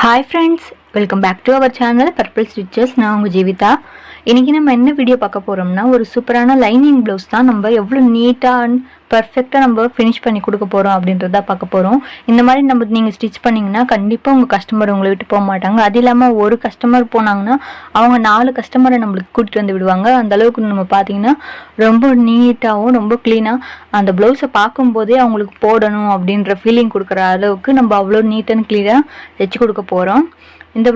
Hi friends, welcome back to our channel Purple Stitches. நான் உங்க ஜீவிதா. இன்னைக்கு நம்ம என்ன வீடியோ பார்க்க போறோம்னா ஒரு சூப்பரான லைனிங் ப்ளவுஸ் தான் நம்ம எவ்வளவு நீட்டா அண்ட் பர்ஃபெக்ட்டா நம்ம ஃபினிஷ் பண்ணி கொடுக்க போறோம் அப்படின்றத பார்க்க போறோம். இந்த மாதிரி நீங்க ஸ்டிச் பண்ணீங்கன்னா கண்டிப்பா உங்க கஸ்டமர் உங்களை விட்டு போக மாட்டாங்க. அது இல்லாம ஒரு கஸ்டமர் போனாங்கன்னா அவங்க 4 கஸ்டமரை நம்மளுக்கு கூட்டிட்டு வந்து விடுவாங்க. அந்த அளவுக்கு நம்ம பார்த்தீங்கன்னா ரொம்ப நீட்டாகவும் ரொம்ப க்ளீனா அந்த ப்ளவுஸை பார்க்கும்போதே அவங்களுக்கு போடணும் அப்படின்ற ஃபீலிங் கொடுக்குற அளவுக்கு நம்ம அவ்வளோ நீட் அண்ட் க்ளீனாக தைச்சு கொடுக்க போகிறோம். இந்த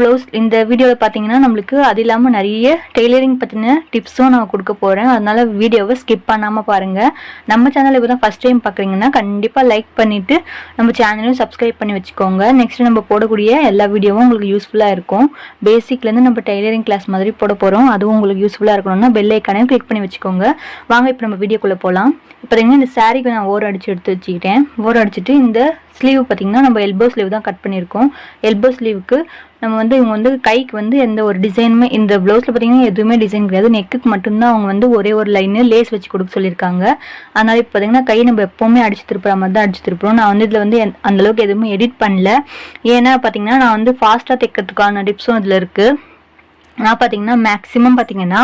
வீடியோவில் பார்த்தீங்கன்னா நம்மளுக்கு அது இல்லாமல் நிறைய டெய்லரிங் பற்றின டிப்ஸும் நான் கொடுக்க போகிறேன். அதனால் வீடியோவை ஸ்கிப் பண்ணாமல் பாருங்கள். நம்ம சேனல் இப்போ தான் ஃபஸ்ட் டைம் பார்க்குறீங்கன்னா கண்டிப்பாக லைக் பண்ணிவிட்டு நம்ம சேனலையும் சப்ஸ்கிரைப் பண்ணி வச்சுக்கோங்க. நெக்ஸ்ட் நம்ம போடக்கூடிய எல்லா வீடியோவும் உங்களுக்கு யூஸ்ஃபுல்லாக இருக்கும். பேசிக்லேருந்து நம்ம டெய்லரிங் கிளாஸ் மாதிரி போட போகிறோம். அதுவும் உங்களுக்கு யூஸ்ஃபுல்லாக இருக்கணும்னா பெல் ஐக்கானையும் கிளிக் பண்ணி வச்சுக்கோங்க. வாங்க இப்போ நம்ம வீடியோக்குள்ளே போகலாம். இப்போ பார்த்தீங்கன்னா இந்த சாரீக்கு நான் ஓரம் அடித்து எடுத்து வச்சுக்கிட்டேன். ஓரம் அடிச்சுட்டு இந்த ஸ்லீவ் பார்த்திங்கன்னா நம்ம எல்போ ஸ்லீவ் தான் கட் பண்ணியிருக்கோம். எல்போ ஸ்லீவுக்கு நம்ம இவங்க கைக்கு எந்த ஒரு டிசைனுமே இந்த ப்ளவுஸில் பார்த்தீங்கன்னா எதுவுமே டிசைன் கிடையாது. நெக்குக்கு மட்டும்தான் அவங்க ஒரே ஒரு லைனு லேஸ் வச்சு கொடுக்க சொல்லியிருக்காங்க. அதனால் இப்போ பார்த்தீங்கன்னா கை நம்ம எப்போவுமே அடிச்சு திருப்புற மாதிரி தான் அடிச்சு திருப்புறோம். நான் இதில் அந்தளவுக்கு எதுவுமே எடிட் பண்ணல. ஏன்னா பார்த்தீங்கன்னா நான் ஃபாஸ்ட்டாக தைக்கிறதுக்கான டிப்ஸும் இதில் இருக்குது. நான் பார்த்தீங்கன்னா மேக்ஸிமம் பார்த்தீங்கன்னா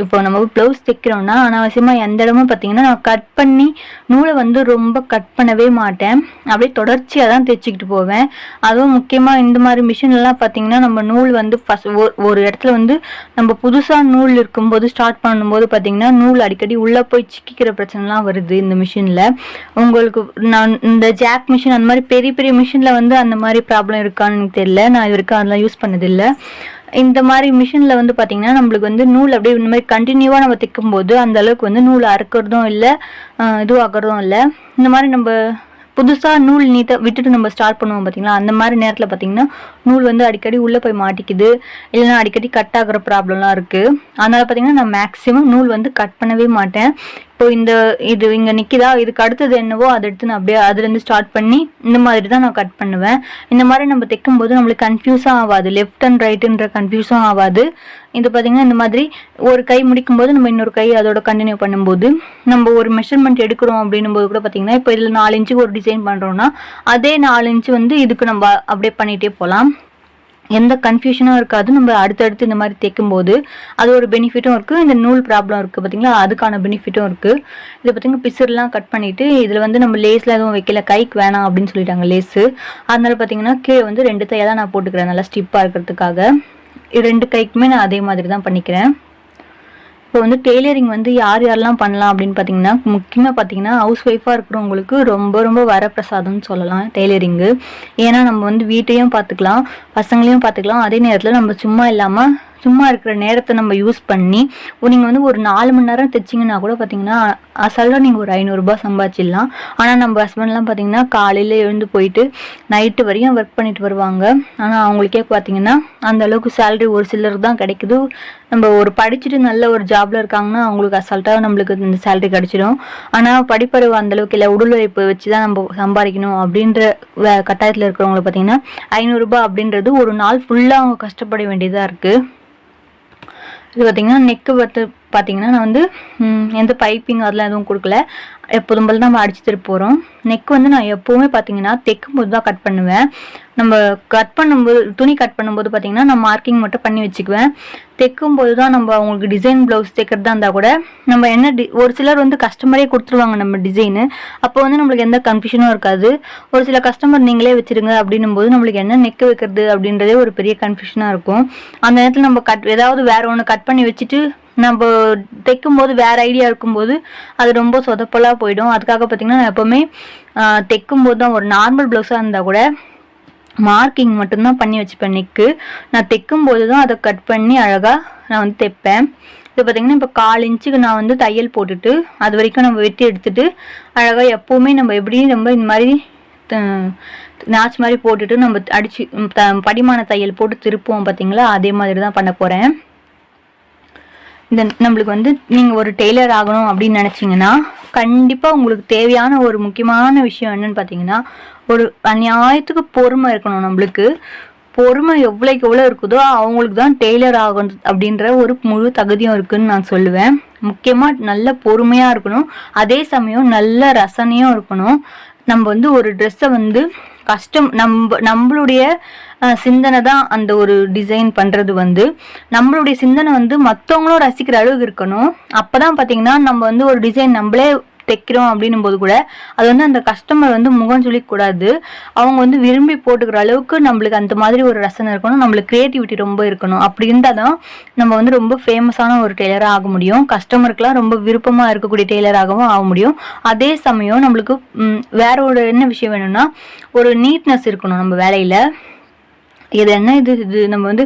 இப்போ நம்ம ப்ளவுஸ் தைக்கிறோம்னா அனாவசியமாக எந்த இடமும் பார்த்தீங்கன்னா நான் கட் பண்ணி நூலை ரொம்ப கட் பண்ணவே மாட்டேன். அப்படியே தொடர்ச்சியாக தான் தைச்சிக்கிட்டு போவேன். அதுவும் முக்கியமாக இந்த மாதிரி மிஷின்லாம் பார்த்தீங்கன்னா நம்ம நூல் ஃபஸ்ட் ஒரு இடத்துல நம்ம புதுசாக நூல் இருக்கும்போது ஸ்டார்ட் பண்ணும்போது பார்த்தீங்கன்னா நூல் அடிக்கடி உள்ளே போய் சிக்கிக்கிற பிரச்சனைலாம் வருது இந்த மிஷினில். உங்களுக்கு நான் இந்த ஜாக் மிஷின் அந்த மாதிரி பெரிய பெரிய மிஷினில் அந்த மாதிரி ப்ராப்ளம் இருக்கான்னு எனக்கு தெரியல. நான் இது வரைக்கும் அதெல்லாம் யூஸ் பண்ணதில்லை. இந்த மாதிரி மிஷினில் பார்த்தீங்கன்னா நம்மளுக்கு நூல் அப்படியே இந்த மாதிரி கண்டினியூவாக நம்ம தைக்கும்போது அந்த அளவுக்கு நூல் அறுக்கிறதும் இல்லை, இதுவாகிறதும் இல்லை. இந்த மாதிரி நம்ம புதுசாக நூல் நீட்டாக விட்டுட்டு நம்ம ஸ்டார்ட் பண்ணுவோம் பார்த்தீங்களா, அந்த மாதிரி நேரத்தில் பார்த்தீங்கன்னா நூல் அடிக்கடி உள்ளே போய் மாட்டிக்குது, இல்லைன்னா அடிக்கடி கட் ஆகிற ப்ராப்ளம்லாம் இருக்குது. அதனால் பார்த்தீங்கன்னா நான் மேக்ஸிமம் நூல் கட் பண்ணவே மாட்டேன். இப்போ இது இங்கே நிற்கிதா, இதுக்கு அடுத்தது என்னவோ அதை எடுத்து நான் அப்படியே அதுலேருந்து ஸ்டார்ட் பண்ணி இந்த மாதிரி தான் நான் கட் பண்ணுவேன். இந்த மாதிரி நம்ம தைக்கும்போது நம்மளுக்கு கன்ஃபியூஸும் ஆகாது, லெஃப்ட் அண்ட் ரைட்டுன்ற கன்ஃபியூஸும் ஆகாது. இது பார்த்திங்கன்னா இந்த மாதிரி ஒரு கை முடிக்கும்போது நம்ம இன்னொரு கை அதோட கண்டினியூ பண்ணும்போது நம்ம ஒரு மெஷர்மெண்ட் எடுக்கிறோம் அப்படின்னும் போது கூட பார்த்திங்கன்னா இப்போ இதில் 4 இன்ச்சுக்கு ஒரு டிசைன் பண்ணுறோன்னா அதே 4 இன்ச்சு இதுக்கு நம்ம அப்படியே பண்ணிகிட்டே போகலாம். எந்த கன்ஃபியூஷனும் இருக்காது. நம்ம அடுத்தடுத்து இந்த மாதிரி தைக்கும்போது அது ஒரு பெனிஃபிட்டும் இருக்குது. இந்த நூல் ப்ராப்ளம் இருக்குது பார்த்திங்களா, அதுக்கான பெனிஃபிட்டும் இருக்குது. இதை பார்த்திங்கன்னா பிசர்லாம் கட் பண்ணிவிட்டு இதில் நம்ம லேஸில் எதுவும் வைக்கல, கைக்கு வேணாம் அப்படின்னு சொல்லிட்டாங்க லேஸு. அதனால பார்த்திங்கன்னா கீழே 2 தையாக தான் நான் போட்டுக்கிறேன் நல்லா ஸ்டிப்பாக இருக்கிறதுக்காக. 2 கைக்குமே நான் அதே மாதிரி தான் பண்ணிக்கிறேன். இப்போ டெய்லரிங் யாரெல்லாம் பண்ணலாம் அப்படின்னு பார்த்தீங்கன்னா முக்கியமாக பார்த்தீங்கன்னா ஹவுஸ் ஒய்ஃபாக இருக்கிறவங்களுக்கு ரொம்ப ரொம்ப வரப்பிரசாதம்னு சொல்லலாம் டெய்லரிங்கு. ஏன்னா நம்ம வீட்டையும் பார்த்துக்கலாம், பசங்களையும் பார்த்துக்கலாம். அதே நேரத்தில் நம்ம சும்மா இருக்கிற நேரத்தை நம்ம யூஸ் பண்ணி நீங்கள் ஒரு 4 மணி நேரம் தைச்சிங்கன்னா கூட பார்த்தீங்கன்னா அசால்ட்டாக நீங்கள் ஒரு 500 ரூபாய் சம்பாதிச்சிடலாம். ஆனால் நம்ம ஹஸ்பண்ட்லாம் பார்த்தீங்கன்னா காலையில் எழுந்து போயிட்டு நைட்டு வரையும் ஒர்க் பண்ணிட்டு வருவாங்க. ஆனால் அவங்களுக்கே பார்த்தீங்கன்னா அந்த அளவுக்கு சேலரி ஒரு சிலருக்கு தான் கிடைக்குது. நம்ம ஒரு படிச்சுட்டு நல்ல ஒரு ஜாப்ல இருக்காங்கன்னா அவங்களுக்கு அசால்ட்டாக நம்மளுக்கு இந்த சேலரி கிடைச்சிடும். ஆனால் படிப்பறிவு அந்தளவுக்கு இல்லை, உடல் உழைப்பு வச்சு தான் நம்ம சம்பாதிக்கணும் அப்படின்ற கட்டாயத்தில் இருக்கிறவங்களுக்கு பார்த்தீங்கன்னா 500 ரூபாய் அப்படின்றது ஒரு நாள் ஃபுல்லாக அவங்க கஷ்டப்பட வேண்டியதாக இருக்குது. இது பார்த்தீங்கன்னா நெக்கு பார்த்தீங்கன்னா நான் எந்த பைப்பிங் அதெல்லாம் எதுவும் கொடுக்கல. எப்போதும் போல நம்ம அடிச்சு திருப்ப போகிறோம். நெக் நான் எப்போவுமே பார்த்தீங்கன்னா தைக்கும்போது தான் கட் பண்ணுவேன். நம்ம துணி கட் பண்ணும்போது பார்த்தீங்கன்னா நான் மார்க்கிங் மட்டும் பண்ணி வச்சுக்குவேன். தைக்கும்போது தான் நம்ம அவங்களுக்கு டிசைன் ப்ளவுஸ் தைக்கிறதா இருந்தால் கூட நம்ம ஒரு சிலர் கஸ்டமரே கொடுத்துருவாங்க நம்ம டிசைனு. அப்போ நம்மளுக்கு எந்த கன்ஃபியூஷனும் இருக்காது. ஒரு சில கஸ்டமர் நீங்களே வச்சுருங்க அப்படின்னும் போது நம்மளுக்கு என்ன நெக்கு வைக்கிறது அப்படின்றதே ஒரு பெரிய கன்ஃபியூஷனாக இருக்கும். அந்த நேரத்தில் நம்ம ஏதாவது வேற ஒன்று கட் பண்ணி வச்சுட்டு நம்ம தைக்கும்போது வேறு ஐடியா இருக்கும்போது அது ரொம்ப சொதப்பலாக போயிடும். அதுக்காக பார்த்திங்கன்னா நான் எப்போவுமே தைக்கும்போது தான் ஒரு நார்மல் ப்ளவுஸாக இருந்தால் கூட மார்க்கிங் மட்டும்தான் பண்ணி வச்சுப்பேன். நெக்கு நான் தைக்கும்போது தான் அதை கட் பண்ணி அழகாக நான் தைப்பேன். இது பார்த்திங்கன்னா இப்போ 1/4 இன்ச்சுக்கு நான் தையல் போட்டுட்டு அது வரைக்கும் நம்ம வெட்டி எடுத்துகிட்டு அழகாக எப்போவுமே நம்ம எப்படி நம்ம இந்த மாதிரி நாச் மாதிரி போட்டுட்டு நம்ம அடித்து படிமான தையல் போட்டு திருப்போம் பார்த்திங்களா, அதே மாதிரி தான் பண்ண போகிறேன். நம்மளுக்கு நீங்கள் ஒரு டெய்லர் ஆகணும் அப்படின்னு நினச்சிங்கன்னா கண்டிப்பாக உங்களுக்கு தேவையான ஒரு முக்கியமான விஷயம் என்னன்னு பார்த்தீங்கன்னா ஒரு அநியாயத்துக்கு பொறுமை இருக்கணும். நம்மளுக்கு பொறுமை எவ்வளோக்கு எவ்வளோ இருக்குதோ அவங்களுக்கு தான் டெய்லர் ஆகணும் அப்படின்ற ஒரு முழு தகுதியும் இருக்குதுன்னு நான் சொல்லுவேன். முக்கியமாக நல்ல பொறுமையாக இருக்கணும், அதே சமயம் நல்ல ரசனையும் இருக்கணும். நம்ம ஒரு ட்ரெஸ்ஸை நம்மளுடைய சிந்தனை தான் அந்த ஒரு டிசைன் பண்றது வந்து நம்மளுடைய சிந்தனை வந்து மற்றவங்களும் ரசிக்கிற அளவுக்கு இருக்கணும். அப்பதான் பாத்தீங்கன்னா நம்ம வந்து ஒரு டிசைன் நம்மளே தைக்கிறோம் அப்படின்னும் போது கூட அது வந்து அந்த கஸ்டமர் வந்து முகம் சொல்லிக்கூடாது, அவங்க வந்து விரும்பி போட்டுக்கிற அளவுக்கு நம்மளுக்கு அந்த மாதிரி ஒரு ரசனை இருக்கணும், நம்மளுக்கு கிரியேட்டிவிட்டி ரொம்ப இருக்கணும். அப்படி இருந்தால் தான் நம்ம வந்து ரொம்ப ஃபேமஸான ஒரு டெய்லராக ஆக முடியும், கஸ்டமருக்குலாம் ரொம்ப விருப்பமாக இருக்கக்கூடிய டெய்லராகவும் ஆக முடியும். அதே சமயம் நம்மளுக்கு வேற ஒரு என்ன விஷயம் வேணும்னா ஒரு நீட்னஸ் இருக்கணும் நம்ம வேலையில். இது என்ன இது நம்ம வந்து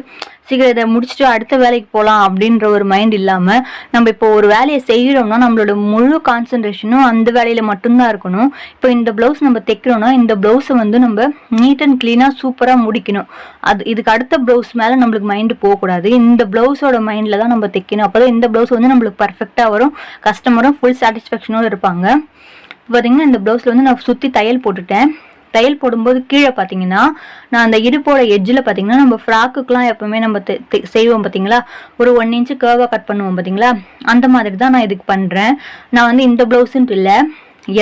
சீக்கிரம் இதை முடிச்சுட்டு அடுத்த வேலைக்கு போகலாம் அப்படின்ற ஒரு மைண்ட் இல்லாமல் நம்ம இப்போ ஒரு வேலையை செய்கிறோம்னா நம்மளோட முழு கான்சன்ட்ரேஷனும் அந்த வேலையில் மட்டும்தான் இருக்கணும். இப்போ இந்த ப்ளவுஸ் நம்ம தைக்கிறோம்னா இந்த ப்ளவுஸை வந்து நம்ம நீட் அண்ட் க்ளீனாக சூப்பராக முடிக்கணும். இதுக்கு அடுத்த ப்ளவுஸ் மேலே நம்மளுக்கு மைண்டு போகக்கூடாது, இந்த ப்ளவுஸோட மைண்டில் தான் நம்ம தைக்கணும். அப்போ தான் இந்த ப்ளவுஸ் வந்து நம்மளுக்கு பர்ஃபெக்டாக வரும், கஸ்டமரும் ஃபுல் சாட்டிஸ்ஃபேக்ஷனோடு இருப்பாங்க. பார்த்தீங்கன்னா இந்த ப்ளவுஸில் வந்து நான் சுற்றி தையல் போட்டுட்டேன். தையல் போடும்போது கீழே பார்த்தீங்கன்னா நான் அந்த இடுப்போட எட்ஜில் பார்த்தீங்கன்னா நம்ம ஃப்ராக்குக்கெலாம் எப்பவுமே நம்ம செய்வோம் பார்த்தீங்களா, ஒரு 1 இன்ச்சு கர்வாக கட் பண்ணுவோம் பார்த்தீங்களா, அந்த மாதிரி தான் நான் இதுக்கு பண்ணுறேன். நான் வந்து இந்த ப்ளவுஸுன்ட்டு இல்லை,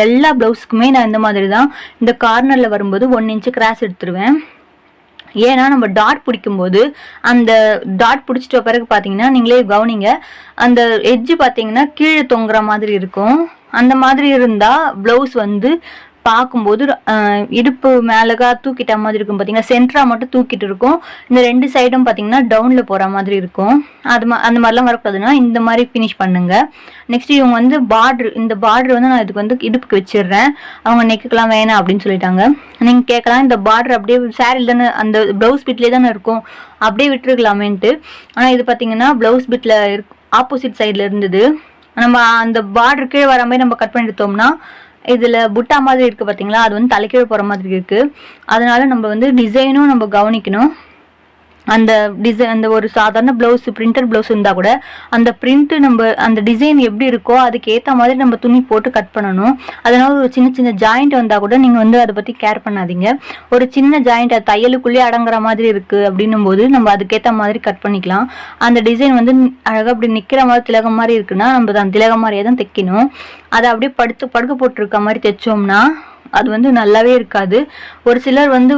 எல்லா ப்ளவுஸுக்குமே நான் இந்த மாதிரி தான் இந்த கார்னரில் வரும்போது 1 இன்ச்சு கிராஸ் எடுத்துருவேன். ஏன்னா நம்ம டாட் பிடிக்கும்போது அந்த டாட் பிடிச்சிட்ட பிறகு பார்த்தீங்கன்னா நீங்களே கவனிங்க, அந்த எட்ஜு பார்த்தீங்கன்னா கீழே தொங்குற மாதிரி இருக்கும். அந்த மாதிரி இருந்தால் ப்ளவுஸ் வந்து பார்க்கும்போது இடுப்பு மேலகா தூக்கிட்ட மாதிரி இருக்கும் பார்த்தீங்கன்னா, சென்டரா மட்டும் தூக்கிட்டு இருக்கும், இந்த 2 சைடும் பார்த்தீங்கன்னா டவுனில் போகிற மாதிரி இருக்கும். அந்த மாதிரிலாம் வரக்கூடாதுன்னா இந்த மாதிரி ஃபினிஷ் பண்ணுங்க. நெக்ஸ்ட் இவங்க வந்து இந்த பார்டர் வந்து நான் இதுக்கு வந்து இடுப்புக்கு வச்சிடுறேன், அவங்க நெக்குக்கெல்லாம் வேணாம் அப்படின்னு சொல்லிட்டாங்க. நீங்கள் கேட்கலாம் இந்த பார்டர் அப்படியே சாரியில் தானே அந்த ப்ளவுஸ் பிட்லேயே தானே இருக்கும், அப்படியே விட்டுருக்கலாமேன்ட்டு. ஆனால் இது பார்த்தீங்கன்னா ப்ளவுஸ் பிட்டில் ஆப்போசிட் சைடில் இருந்தது. நம்ம அந்த பார்டர் கீழே வர மாதிரி நம்ம கட் பண்ணி எடுத்தோம்னா இதில் புட்டா மாதிரி இருக்குது பார்த்தீங்களா, அது வந்து தலைக்கீழ் போகிற மாதிரி இருக்குது. அதனால நம்ம வந்து டிசைனும் நம்ம கவனிக்கணும். அந்த டிசைன் அந்த ஒரு சாதாரண ப்ளவுஸ் பிரிண்டட் ப்ளவுஸ் இருந்தால் கூட அந்த பிரிண்ட்டு நம்ம அந்த டிசைன் எப்படி இருக்கோ அதுக்கு ஏற்ற மாதிரி நம்ம துணி போட்டு கட் பண்ணணும். அதனால ஒரு சின்ன சின்ன ஜாயிண்ட் வந்தால் கூட நீங்கள் வந்து அதை பற்றி கேர் பண்ணாதீங்க. ஒரு சின்ன ஜாயிண்ட் அது தையலுக்குள்ளேயே அடங்குற மாதிரி இருக்குது அப்படின்னும் போது நம்ம அதுக்கேற்ற மாதிரி கட் பண்ணிக்கலாம். அந்த டிசைன் வந்து அழகாக அப்படி நிற்கிற மாதிரி திலகம் மாதிரி இருக்குன்னா நம்ம அந்த திலகம் மாதிரியே தான் தைக்கணும். அதை அப்படியே படுக்க போட்டிருக்க மாதிரி தைச்சோம்னா அது வந்து நல்லாவே இருக்காது. ஒரு சிலர் வந்து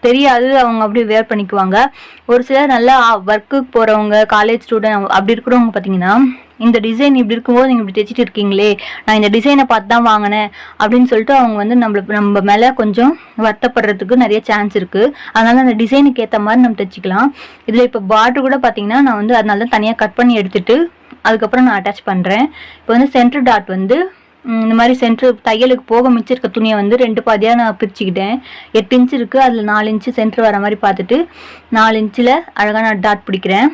தெரியாது, அவங்க அப்படி வேர் பண்ணிக்குவாங்க. ஒரு சிலர் நல்லா ஒர்க்குக்கு போகிறவங்க, காலேஜ் ஸ்டூடெண்ட் அப்படி இருக்கிறவங்க பார்த்தீங்கன்னா இந்த டிசைன் இப்படி இருக்கும்போது நீங்கள் இப்படி தைச்சிட்டு இருக்கீங்களே, நான் இந்த டிசைனை பார்த்து தான் வாங்கினேன் அப்படின்னு சொல்லிட்டு அவங்க வந்து நம்ம மேலே கொஞ்சம் வருத்தப்படுறதுக்கு நிறைய சான்ஸ் இருக்குது. அதனால அந்த டிசைனுக்கு ஏற்ற மாதிரி நம்ம தைச்சிக்கலாம். இதில் இப்போ பார்டர் கூட பார்த்தீங்கன்னா நான் வந்து அதனால தான் தனியாக கட் பண்ணி எடுத்துட்டு அதுக்கப்புறம் நான் அட்டாச் பண்ணுறேன். இப்போ வந்து சென்டர் டாட் வந்து இந்த மாதிரி சென்டர் தையலுக்கு போக மிச்சிருக்க துணியை வந்து 2 பாதியாக நான் பிரிச்சுக்கிட்டேன். 8 இன்ச்சு இருக்குது, அதில் 4 இன்ச்சு சென்டர் வர மாதிரி பார்த்துட்டு 4 இன்ச்சில் அழகாக நான் டாட் பிடிக்கிறேன்.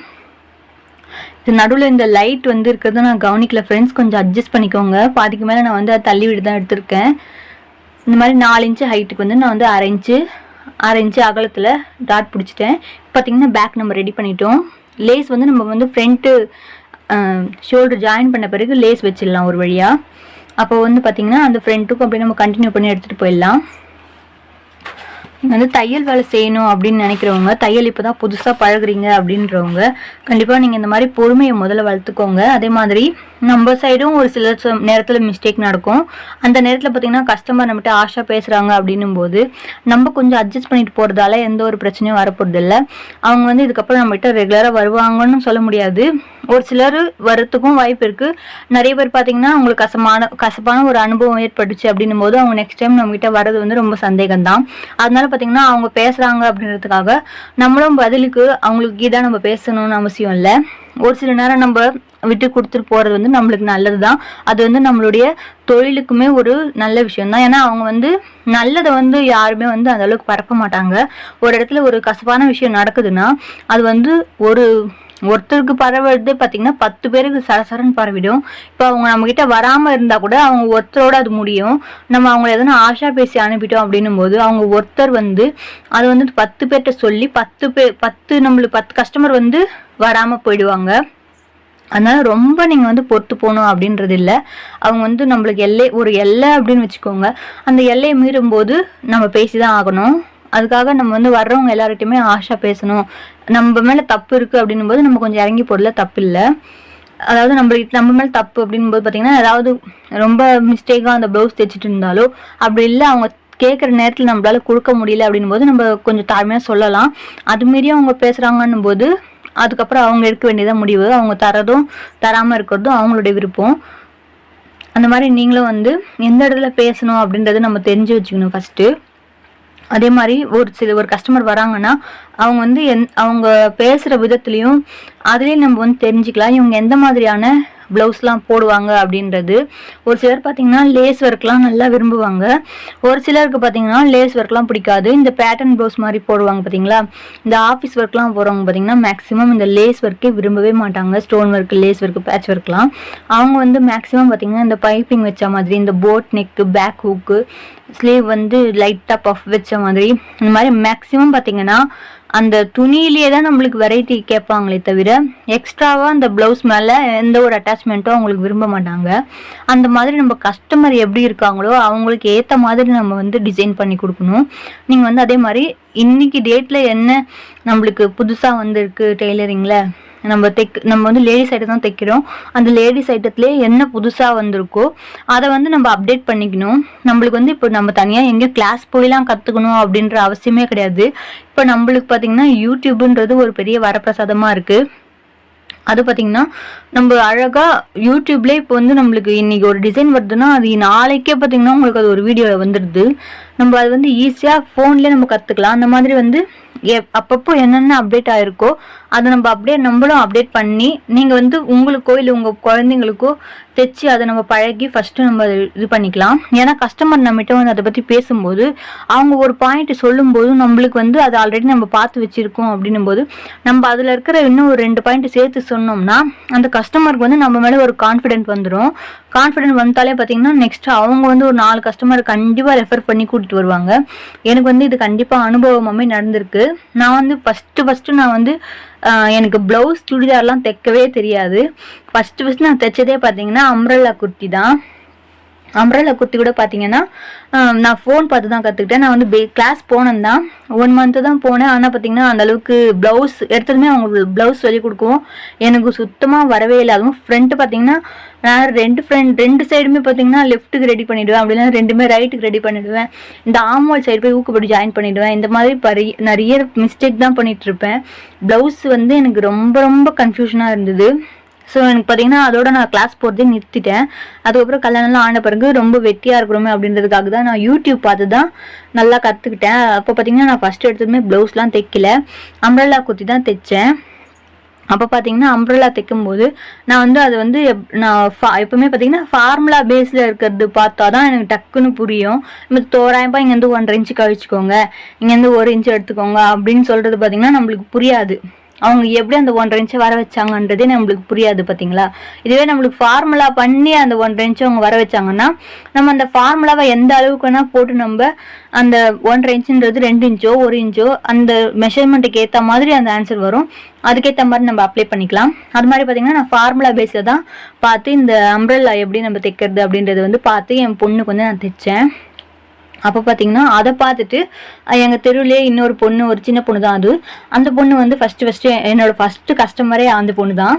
இது நடுவில் இந்த லைட் வந்து இருக்கிறத நான் கவனிக்கல ஃப்ரெண்ட்ஸ், கொஞ்சம் அட்ஜஸ்ட் பண்ணிக்கோங்க. பாதிக்கு மேலே நான் வந்து அதை தள்ளி விட்டு தான் எடுத்திருக்கேன். இந்த மாதிரி 4 இன்ச்சு ஹைட்டுக்கு வந்து நான் வந்து அரை இன்ச்சு அகலத்தில் டாட் பிடிச்சிட்டேன். பார்த்தீங்கன்னா பேக் நம்ம ரெடி பண்ணிட்டோம். லேஸ் வந்து நம்ம வந்து ஃப்ரண்ட்டு ஷோல்டர் ஜாயின் பண்ண பிறகு லேஸ் வச்சிடலாம் ஒரு வழியாக. அப்போ வந்து பார்த்தீங்கன்னா அந்த ஃப்ரண்ட்டுக்கும் அப்படியே நம்ம கண்டினியூ பண்ணி எடுத்துகிட்டு போயிடலாம். வந்து தையல் வேலை செய்யணும் அப்படின்னு நினைக்கிறவங்க, தையல் இப்போ தான் புதுசாக பழகுறீங்க அப்படின்றவங்க கண்டிப்பாக நீங்கள் இந்த மாதிரி பொறுமையை முதல்ல வளர்த்துக்கோங்க. அதே மாதிரி நம்ம சைடும் ஒரு சில நேரத்தில் மிஸ்டேக் நடக்கும். அந்த நேரத்தில் பார்த்தீங்கன்னா கஸ்டமர் நம்மகிட்ட ஆஷா பேசுகிறாங்க அப்படின்னும் போது நம்ம கொஞ்சம் அட்ஜஸ்ட் பண்ணிட்டு போகிறதால எந்த ஒரு பிரச்சனையும் வரப்போகிறது இல்லை. அவங்க வந்து இதுக்கப்புறம் நம்மகிட்ட ரெகுலராக வருவாங்கன்னு சொல்ல முடியாது. ஒரு சிலர் வரத்துக்கும் வாய்ப்பு இருக்குது. நிறைய பேர் பார்த்தீங்கன்னா அவங்களுக்கு கசப்பான ஒரு அனுபவம் ஏற்பட்டுச்சு அப்படின்னும் போது அவங்க நெக்ஸ்ட் டைம் நம்மகிட்ட வர்றது வந்து ரொம்ப சந்தேகம் தான். அதனால பார்த்தீங்கன்னா அவங்க பேசுகிறாங்க அப்படின்றதுக்காக நம்மளும் பதிலுக்கு அவங்களுக்கு இதான் நம்ம பேசணும்னு அவசியம் இல்லை. ஒரு சில நேரம் நம்ம விட்டு கொடுத்துட்டு போகிறது வந்து நம்மளுக்கு நல்லது தான். அது வந்து நம்மளுடைய தொழிலுக்குமே ஒரு நல்ல விஷயம் தான். ஏன்னா அவங்க வந்து நல்லதை வந்து யாருமே வந்து அந்த அளவுக்கு பரப்ப மாட்டாங்க. ஒரு இடத்துல ஒரு கசப்பான விஷயம் நடக்குதுன்னா அது வந்து ஒருத்தருக்கு பரவுறது பார்த்தீங்கன்னா 10 பேருக்கு சரசரன்னு பரவிடும். இப்போ அவங்க நம்மக்கிட்ட வராமல் இருந்தால் கூட அவங்க ஒருத்தரோட அது முடியும். நம்ம அவங்கள எதனா ஆஷா பேசி அனுப்பிட்டோம் அப்படின்னும் போது அவங்க ஒருத்தர் வந்து அது வந்து 10 பேர்கிட்ட சொல்லி 10 கஸ்டமர் வந்து வராமல் போயிடுவாங்க. அதனால ரொம்ப நீங்கள் வந்து பொறுத்து போகணும் அப்படின்றது இல்லை. அவங்க வந்து நம்மளுக்கு ஒரு எல்லை அப்படின்னு வச்சுக்கோங்க. அந்த எல்லையை மீறும்போது நம்ம பேசி தான் ஆகணும். அதுக்காக நம்ம வந்து வர்றவங்க எல்லார்கிட்டையுமே ஆஷா பேசணும். நம்ம மேலே தப்பு இருக்குது அப்படின்னும் போது நம்ம கொஞ்சம் இறங்கி போடல, தப்பு இல்லை. அதாவது நம்ம மேலே தப்பு அப்படின்னும் போது பார்த்தீங்கன்னா ஏதாவது ரொம்ப மிஸ்டேக்காக அந்த ப்ளவுஸ் தைச்சிட்டு இருந்தாலோ அப்படி இல்லை அவங்க கேட்குற நேரத்தில் நம்மளால கொடுக்க முடியல அப்படின்னும் போது நம்ம கொஞ்சம் தாழ்மையாக சொல்லலாம். அது மாரி அவங்க பேசுகிறாங்கன்னும் போது அதுக்கப்புறம் அவங்க எடுக்க வேண்டியதான் முடிவு. அவங்க தரதும் தராமல் இருக்கிறதும் அவங்களுடைய விருப்பம். அந்த மாதிரி நீங்களும் வந்து எந்த இடத்துல பேசணும் அப்படின்றத நம்ம தெரிஞ்சு வச்சுக்கணும் ஃபஸ்ட்டு. அதே மாதிரி ஒரு கஸ்டமர் வராங்கன்னா அவங்க வந்து அவங்க பேசுகிற விதத்துலேயும் அதுலேயும் நம்ம வந்து தெரிஞ்சுக்கலாம் இவங்க எந்த மாதிரியான ப்ளவுஸ்லாம் போடுவாங்க அப்படின்றது. ஒரு சிலர் பார்த்தீங்கன்னா லேஸ் ஒர்க்லாம் நல்லா விரும்புவாங்க. ஒரு சிலருக்கு பார்த்தீங்கன்னா லேஸ் ஒர்க்லாம் பிடிக்காது. இந்த பேட்டர்ன் ப்ளவுஸ் மாதிரி போடுவாங்க பார்த்தீங்களா, இந்த ஆஃபீஸ் ஒர்க்லாம் போகிறவங்க பார்த்தீங்கன்னா மேக்ஸிமம் இந்த லேஸ் ஒர்க்கே விரும்பவே மாட்டாங்க. Stone work, lace work, patch ஒர்க்லாம் அவங்க வந்து மேக்ஸிமம் பார்த்தீங்கன்னா இந்த பைப்பிங் வச்ச மாதிரி, இந்த boat neck, back hook, sleeve வந்து லைட்டாக பஃப் வச்ச மாதிரி, இந்த மாதிரி மேக்ஸிமம் பார்த்தீங்கன்னா அந்த துணியிலேயே தான் நம்மளுக்கு வெரைட்டி கேட்பாங்களே தவிர எக்ஸ்ட்ராவாக அந்த ப்ளவுஸ் மேலே எந்த ஒரு அட்டாச்மெண்ட்டும் அவங்களுக்கு விரும்ப மாட்டாங்க. அந்த மாதிரி நம்ம கஸ்டமர் எப்படி இருக்காங்களோ அவங்களுக்கு ஏற்ற மாதிரி நம்ம வந்து டிசைன் பண்ணி கொடுக்கணும். நீங்கள் வந்து அதே மாதிரி இன்னைக்கு டேட்டில் என்ன நம்மளுக்கு புதுசாக வந்திருக்கு டெய்லரிங்கில், நம்ம வந்து லேடிஸ் ஐட்டம் தான் தைக்கிறோம். அந்த லேடிஸ் ஐட்டத்துலேயே என்ன புதுசாக வந்திருக்கோ அதை வந்து நம்ம அப்டேட் பண்ணிக்கணும். நம்மளுக்கு வந்து இப்போ நம்ம தனியாக எங்கேயும் கிளாஸ் போயெல்லாம் கற்றுக்கணும் அப்படின்ற அவசியமே கிடையாது. இப்போ நம்மளுக்கு பார்த்திங்கன்னா யூடியூப்ன்றது ஒரு பெரிய வரப்பிரசாதமாக இருக்குது. அது பார்த்திங்கன்னா நம்ம அழகாக யூடியூப்லேயே இப்போ வந்து நம்மளுக்கு இன்றைக்கி ஒரு டிசைன் வருதுன்னா அது நாளைக்கே பார்த்திங்கன்னா உங்களுக்கு அது ஒரு வீடியோவில் வந்துடுது. நம்ம அது வந்து ஈஸியாக ஃபோன்லேயே நம்ம கற்றுக்கலாம். அந்த மாதிரி வந்து அப்பப்போ என்னென்ன அப்டேட் ஆகிருக்கோ அதை நம்ம அப்படியே நம்மளும் அப்டேட் பண்ணி நீங்கள் வந்து உங்களுக்கோ இல்லை உங்கள் குழந்தைங்களுக்கோ தைச்சி அதை நம்ம பழகி ஃபஸ்ட்டு நம்ம இது பண்ணிக்கலாம். ஏன்னா கஸ்டமர் நம்மகிட்ட வந்து அதை பற்றி பேசும்போது அவங்க ஒரு பாயிண்ட் சொல்லும்போது நம்மளுக்கு வந்து அதை ஆல்ரெடி நம்ம பார்த்து வச்சுருக்கோம் அப்படின்னும் போது நம்ம அதில் இருக்கிற இன்னும் ஒரு 2 பாயிண்ட் சேர்த்து சொன்னோம்னா அந்த கஸ்டமருக்கு வந்து நம்ம மேலே ஒரு கான்ஃபிடென்ட் வந்துடும். கான்ஃபிடென்ட் வந்தாலே பார்த்தீங்கன்னா நெக்ஸ்ட் அவங்க வந்து ஒரு 4 கஸ்டமர் கண்டிப்பாக ரெஃபர் பண்ணி கூட்டிட்டு வருவாங்க. எனக்கு வந்து இது கண்டிப்பாக அனுபவமாகவே நடந்திருக்கு. நான் வந்து ஃபஸ்ட்டு நான் வந்து எனக்கு ப்ளவுஸ் சுடிதார்லாம் தைக்கவே தெரியாது. ஃபஸ்ட்டு நான் தைச்சதே பார்த்தீங்கன்னா அம்ப்ரெல்லா குர்த்தி தான். அம்ப்ரெல்லா குர்த்தி கூட பார்த்தீங்கன்னா நான் ஃபோன் பார்த்து தான் கற்றுக்கிட்டேன். நான் வந்து கிளாஸ் போனேன் தான், 1 மந்த்து தான் போனேன். ஆனால் பார்த்தீங்கன்னா அந்தளவுக்கு ப்ளவுஸ் எடுத்ததுமே அவங்க ப்ளவுஸ் சொல்லி கொடுக்கவும் எனக்கு சுத்தமாக வரவே இல்லை. அதுவும் ஃப்ரண்ட்டு பார்த்தீங்கன்னா நான் 2 சைடுமே பார்த்தீங்கன்னா லெஃப்ட்டுக்கு ரெடி பண்ணிவிடுவேன், அப்படின்னா 2மே ரைட்டுக்கு ரெடி பண்ணிவிடுவேன். இந்த ஆம்ஹோல் சைடு போய் ஊக்கப்படி ஜாயின் பண்ணிவிடுவேன். இந்த மாதிரி நிறைய மிஸ்டேக் தான் பண்ணிகிட்ருப்பேன். ப்ளவுஸ் வந்து எனக்கு ரொம்ப ரொம்ப கன்ஃபியூஷனாக இருந்தது. ஸோ எனக்கு பார்த்தீங்கன்னா அதோட நான் கிளாஸ் போகிறதே நிறுத்திட்டேன். அதுக்கப்புறம் கல்யாணம்லாம் ஆன பிறகு ரொம்ப வெட்டியாக இருக்கிறோமே அப்படின்றதுக்காக தான் நான் யூடியூப் பார்த்து தான் நல்லா கற்றுக்கிட்டேன். அப்போ பார்த்தீங்கன்னா நான் ஃபஸ்ட்டு எடுத்ததுமே ப்ளவுஸ்லாம் தைக்கல, அம்ப்ரெல்லா குர்த்தி தான் தைச்சேன். அப்போ பார்த்தீங்கன்னா அம்ப்ரெல்லா தைக்கும்போது நான் வந்து அது வந்து நான் எப்பவுமே பார்த்தீங்கன்னா ஃபார்முலா பேஸில் இருக்கிறது பார்த்தா தான் எனக்கு டக்குன்னு புரியும். இப்போ தோராயமாக இங்கேருந்து 1.5 இன்ச்சு கழிச்சுக்கோங்க, இங்கேருந்து 1 இன்ச்சு எடுத்துக்கோங்க அப்படின்னு சொல்கிறது பார்த்தீங்கன்னா நம்மளுக்கு புரியாது. அவங்க எப்படி அந்த 1.5 இன்ச்சு வர வச்சாங்கன்றதே நம்மளுக்கு புரியாது பார்த்தீங்களா. இதுவே நம்மளுக்கு ஃபார்முலா பண்ணி அந்த 1.5 இன்ச்சு அவங்க வர வச்சாங்கன்னா நம்ம அந்த ஃபார்முலாவை எந்த அளவுக்கு வேணால் போட்டு நம்ம அந்த 1.5 இன்ச்சுன்றது 2 இன்ச்சோ 1 இன்ச்சோ அந்த மெஷர்மெண்ட்டுக்கு ஏற்ற மாதிரி அந்த ஆன்சர் வரும். அதுக்கேற்ற மாதிரி நம்ம அப்ளை பண்ணிக்கலாம். அது மாதிரி பார்த்தீங்கன்னா நான் ஃபார்முலா பேஸில் தான் பார்த்து இந்த அம்ப்ரெல்லா எப்படி நம்ம தைக்கிறது அப்படின்றத வந்து பார்த்து என் பொண்ணுக்கு வந்து நான் தைச்சேன். அப்போ பார்த்தீங்கன்னா அதை பார்த்துட்டு எங்கள் தெருவிலே இன்னொரு பொண்ணு, ஒரு சின்ன பொண்ணு தான் அது. அந்த பொண்ணு வந்து ஃபஸ்ட்டு என்னோடய ஃபஸ்ட்டு கஸ்டமரே அந்த பொண்ணு தான்.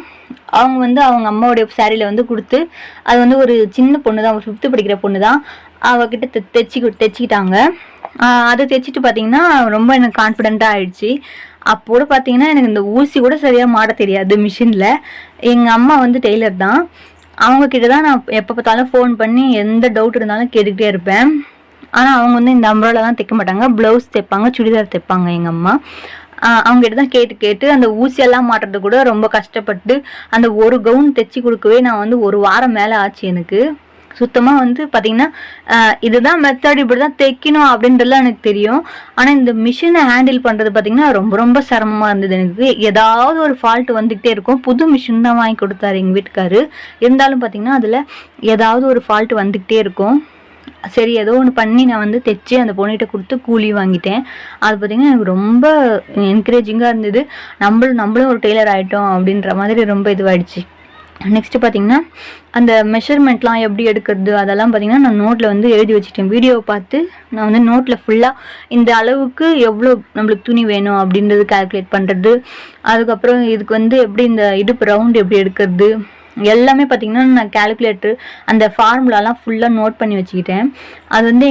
அவங்க வந்து அவங்க அம்மாவுடைய சாரியில் வந்து கொடுத்து, அது வந்து ஒரு சின்ன பொண்ணு தான், ஒரு 5th படிக்கிற பொண்ணு தான், அவகிட்ட தைச்சிக்கிட்டாங்க. அதை தைச்சிட்டு பார்த்தீங்கன்னா ரொம்ப எனக்கு கான்ஃபிடென்ட்டாக ஆகிடுச்சு. அப்போது பார்த்தீங்கன்னா எனக்கு இந்த ஊசி கூட சரியாக மாட தெரியாது மிஷினில். எங்கள் அம்மா வந்து டெய்லர் தான், அவங்கக்கிட்ட தான் நான் எப்போ பார்த்தாலும் ஃபோன் பண்ணி எந்த டவுட் இருந்தாலும் கேட்டுக்கிட்டே இருப்பேன். ஆனால் அவங்க வந்து இந்த அம்ப்ரெல்லா தான் தைக்க மாட்டாங்க, ப்ளவுஸ் தைப்பாங்க, சுடிதார் தைப்பாங்க எங்கள் அம்மா. அவங்ககிட்ட தான் கேட்டு அந்த ஊசியெல்லாம் மாட்டுறது கூட ரொம்ப கஷ்டப்பட்டு அந்த ஒரு கவுன் தைச்சி கொடுக்கவே நான் வந்து 1 வாரம் மேலே ஆச்சு எனக்கு. சுத்தமாக வந்து பார்த்திங்கன்னா இதுதான் மெத்தட், இப்படி தான் தைக்கணும் அப்படின்றதுலாம் எனக்கு தெரியும். ஆனால் இந்த மிஷினை ஹேண்டில் பண்ணுறது பார்த்திங்கன்னா ரொம்ப ரொம்ப சிரமமாக இருந்தது எனக்கு. ஏதாவது ஒரு ஃபால்ட் வந்துக்கிட்டே இருக்கும். புது மிஷின் தான் வாங்கி கொடுத்தாரு எங்கள் வீட்டுக்காரு. இருந்தாலும் பார்த்திங்கன்னா அதில் ஏதாவது ஒரு ஃபால்ட் வந்துக்கிட்டே இருக்கும். சரி ஏதோ ஒன்று பண்ணி நான் வந்து தைச்சி அந்த பொண்ணுகிட்ட கொடுத்து கூலி வாங்கிட்டேன். அது பார்த்திங்கன்னா எனக்கு ரொம்ப என்கரேஜிங்காக இருந்தது. நம்மளும் ஒரு டெய்லர் ஆகிட்டோம் அப்படின்ற மாதிரி ரொம்ப இதுவாகிடுச்சு. நெக்ஸ்ட்டு பார்த்திங்கன்னா அந்த மெஷர்மெண்ட்லாம் எப்படி எடுக்கிறது அதெல்லாம் பார்த்திங்கன்னா நான் நோட்டில் வந்து எழுதி வச்சுட்டேன். வீடியோவை பார்த்து நான் வந்து நோட்டில் ஃபுல்லாக இந்த அளவுக்கு எவ்வளோ நம்மளுக்கு துணி வேணும் அப்படின்றது கால்குலேட் பண்ணுறது. அதுக்கப்புறம் இதுக்கு வந்து எப்படி இந்த இடுப்பு ரவுண்டு எப்படி எடுக்கிறது எல்லாமே பார்த்திங்கன்னா நான் அந்த ஃபார்முலாலாம் ஃபுல்லாக நோட் பண்ணி வச்சுக்கிட்டேன். அது வந்து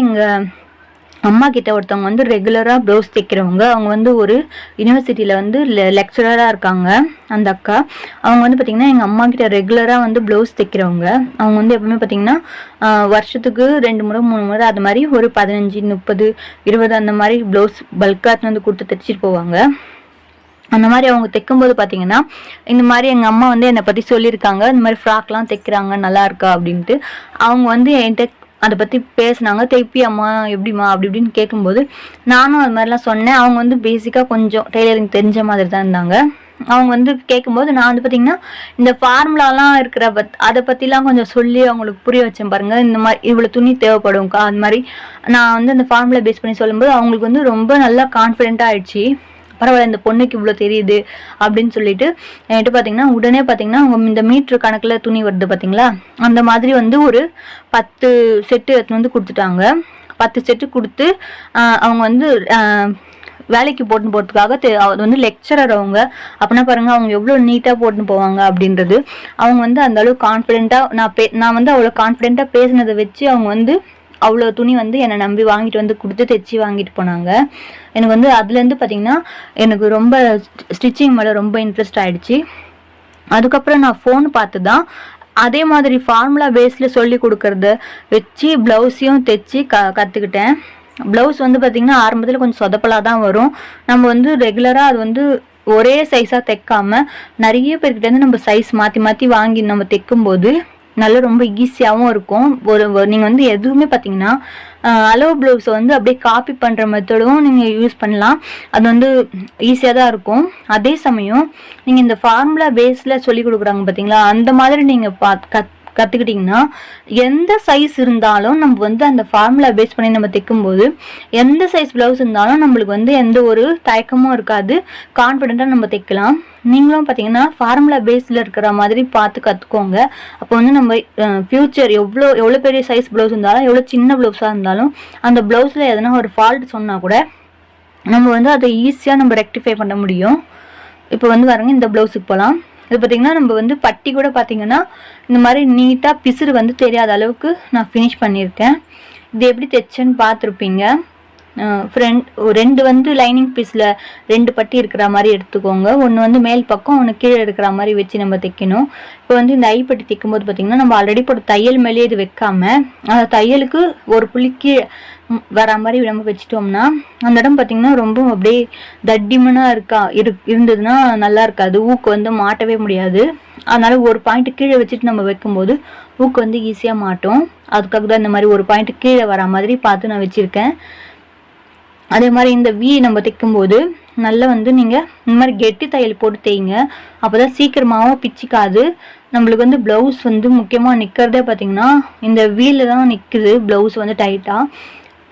அம்மா கிட்ட ஒருத்தவங்க வந்து ரெகுலராக ப்ளவுஸ் தைக்கிறவங்க. அவங்க வந்து ஒரு யூனிவர்சிட்டியில் வந்து லெக்சரராக இருக்காங்க அந்த அக்கா. அவங்க வந்து பார்த்திங்கன்னா எங்கள் அம்மா கிட்ட ரெகுலராக வந்து ப்ளவுஸ் தைக்கிறவங்க. அவங்க வந்து எப்பவுமே பார்த்திங்கன்னா வருஷத்துக்கு 2 முறை 3 முறை அது மாதிரி ஒரு 15 30 20 அந்த மாதிரி ப்ளவுஸ் பல்காக வந்து கொடுத்து தைச்சிட்டு போவாங்க. அந்த மாதிரி அவங்க தைக்கும்போது பார்த்தீங்கன்னா இந்த மாதிரி எங்கள் அம்மா வந்து என்னை பற்றி சொல்லியிருக்காங்க, இந்த மாதிரி ஃப்ராக்லாம் தைக்கிறாங்க நல்லா இருக்கா அப்படின்ட்டு. அவங்க வந்து என்கிட்ட அதை பற்றி பேசினாங்க. தைப்பி அம்மா எப்படிம்மா அப்படி இப்படின்னு கேட்கும்போது நானும் அது மாதிரிலாம் சொன்னேன். அவங்க வந்து பேசிக்காக கொஞ்சம் டெய்லரிங் தெரிஞ்ச மாதிரி தான் இருந்தாங்க. அவங்க வந்து கேட்கும்போது நான் வந்து பார்த்திங்கன்னா இந்த ஃபார்முலாலாம் இருக்கிற அதை பற்றிலாம் கொஞ்சம் சொல்லி அவங்களுக்கு புரிய வச்சேன் பாருங்கள். இந்த மாதிரி இவ்வளோ துணி தேவைப்படும்க்கா, அது மாதிரி நான் வந்து அந்த ஃபார்முலா பேஸ் பண்ணி சொல்லும்போது அவங்களுக்கு வந்து ரொம்ப நல்லா கான்ஃபிடென்ட்டாக ஆயிடுச்சு. பரவாயில்ல இந்த பொண்ணுக்கு இவ்வளோ தெரியுது அப்படின்னு சொல்லிட்டு என்கிட்ட பார்த்தீங்கன்னா உடனே பார்த்தீங்கன்னா அவங்க இந்த மீட்ரு கணக்கில் துணி வருது பார்த்தீங்களா, அந்த மாதிரி வந்து ஒரு 10 செட்டு எடுத்துன்னு வந்து கொடுத்துட்டாங்க. 10 செட்டு கொடுத்து அவங்க வந்து வேலைக்கு போட்டுன்னு போகிறதுக்காக அது வந்து லெக்சரர் அவங்க. அப்படின்னா பாருங்கள் அவங்க எவ்வளோ நீட்டாக போட்டுன்னு போவாங்க அப்படின்றது. அவங்க வந்து அந்த அளவுக்கு கான்ஃபிடென்ட்டாக நான் வந்து அவ்வளோ கான்ஃபிடென்ட்டாக பேசினதை வச்சு அவங்க வந்து அவ்வளோ துணி வந்து என்னை நம்பி வாங்கிட்டு வந்து கொடுத்து தைச்சி வாங்கிட்டு போனாங்க. எனக்கு வந்து அதுலேருந்து பார்த்திங்கன்னா எனக்கு ரொம்ப ஸ்டிச்சிங் மேலே ரொம்ப இன்ட்ரெஸ்ட் ஆகிடுச்சு. அதுக்கப்புறம் நான் ஃபோன் பார்த்து தான் அதே மாதிரி ஃபார்முலா பேஸில் சொல்லி கொடுக்கறத வச்சு ப்ளவுஸையும் தைச்சி கற்றுக்கிட்டேன். ப்ளவுஸ் வந்து பார்த்திங்கன்னா ஆரம்பத்தில் கொஞ்சம் சொதப்பலாக தான் வரும். நம்ம வந்து ரெகுலராக அது வந்து ஒரே சைஸாக தைக்காமல் நிறைய பேர்கிட்டேருந்து நம்ம சைஸ் மாற்றி மாற்றி வாங்கி நம்ம தைக்கும்போது நல்லா ரொம்ப ஈஸியாகவும் இருக்கும். நீங்கள் வந்து எதுவுமே பார்த்தீங்கன்னா அளவு ப்ளவுஸை வந்து அப்படியே காப்பி பண்ணுற மெத்தடும் நீங்கள் யூஸ் பண்ணலாம். அது வந்து ஈஸியாக தான் இருக்கும். அதே சமயம் நீங்கள் இந்த ஃபார்முலா பேஸில் சொல்லி கொடுக்குறாங்க பார்த்தீங்களா, அந்த மாதிரி நீங்கள் கற்றுக்கிட்டிங்கன்னா எந்த சைஸ் இருந்தாலும் நம்ம வந்து அந்த ஃபார்முலா பேஸ் பண்ணி நம்ம தைக்கும்போது எந்த சைஸ் ப்ளவுஸ் இருந்தாலும் நம்மளுக்கு வந்து எந்த ஒரு தயக்கமும் இருக்காது, கான்ஃபிடென்ட்டாக நம்ம தைக்கலாம். நீங்களும் பார்த்தீங்கன்னா ஃபார்முலா பேஸில் இருக்கிற மாதிரி பார்த்து கற்றுக்கோங்க. அப்போ வந்து நம்ம ஃப்யூச்சர் எவ்வளோ பெரிய சைஸ் ப்ளவுஸ் இருந்தாலும் எவ்வளோ சின்ன ப்ளவுஸாக இருந்தாலும் அந்த ப்ளவுஸில் எதனா ஒரு ஃபால்ட் சொன்னால் கூட நம்ம வந்து அதை ஈஸியாக நம்ம ரெக்டிஃபை பண்ண முடியும். இப்போ வந்து பாருங்க இந்த ப்ளவுஸுக்கு போகலாம். இது பார்த்திங்கன்னா நம்ம வந்து பட்டி கூட பார்த்திங்கன்னா இந்த மாதிரி நீட்டாக பிசுறு வந்து தெரியாத அளவுக்கு நான் ஃபினிஷ் பண்ணியிருக்கேன். இது எப்படி தைச்சேன்னு பார்த்துருப்பீங்க. ரெண்டு வந்து லைனிங் பீஸில் 2 பட்டி இருக்கிற மாதிரி எடுத்துக்கோங்க. ஒன்று வந்து மேல் பக்கம், ஒன்று கீழே இருக்கிற மாதிரி வச்சு நம்ம தைக்கணும். இப்போ வந்து இந்த ஐப்பட்டி தைக்கும் போது பார்த்திங்கன்னா நம்ம ஆல்ரெடி போட்ட தையல் மேலேயே இது வைக்காமல் அந்த தையலுக்கு ஒரு புள்ளி கீழே வர மாதிரி நம்ம வச்சுட்டோம்னா அந்த இடம் பார்த்திங்கன்னா ரொம்ப அப்படியே தட்டிமனாக இருந்ததுன்னா நல்லா இருக்காது. ஊக்கு வந்து மாட்டவே முடியாது. அதனால் ஒரு பாயிண்ட் கீழே வச்சுட்டு நம்ம வைக்கும்போது ஊக்கு வந்து ஈஸியாக மாட்டோம். அதுக்காக தான் இந்த மாதிரி ஒரு பாயிண்ட் கீழே வர மாதிரி பார்த்து நான் வச்சுருக்கேன். அதே மாதிரி இந்த வி நம்ம தைக்கும்போது நல்லா வந்து நீங்கள் இந்த மாதிரி கெட்டி தையல் போட்டு தைங்க. அப்போ தான் சீக்கிரமாகவும் பிச்சிக்காது. நம்மளுக்கு வந்து ப்ளவுஸ் வந்து முக்கியமாக நிற்கிறதே பார்த்திங்கன்னா இந்த வீலில் தான் நிற்குது ப்ளவுஸ் வந்து டைட்டாக.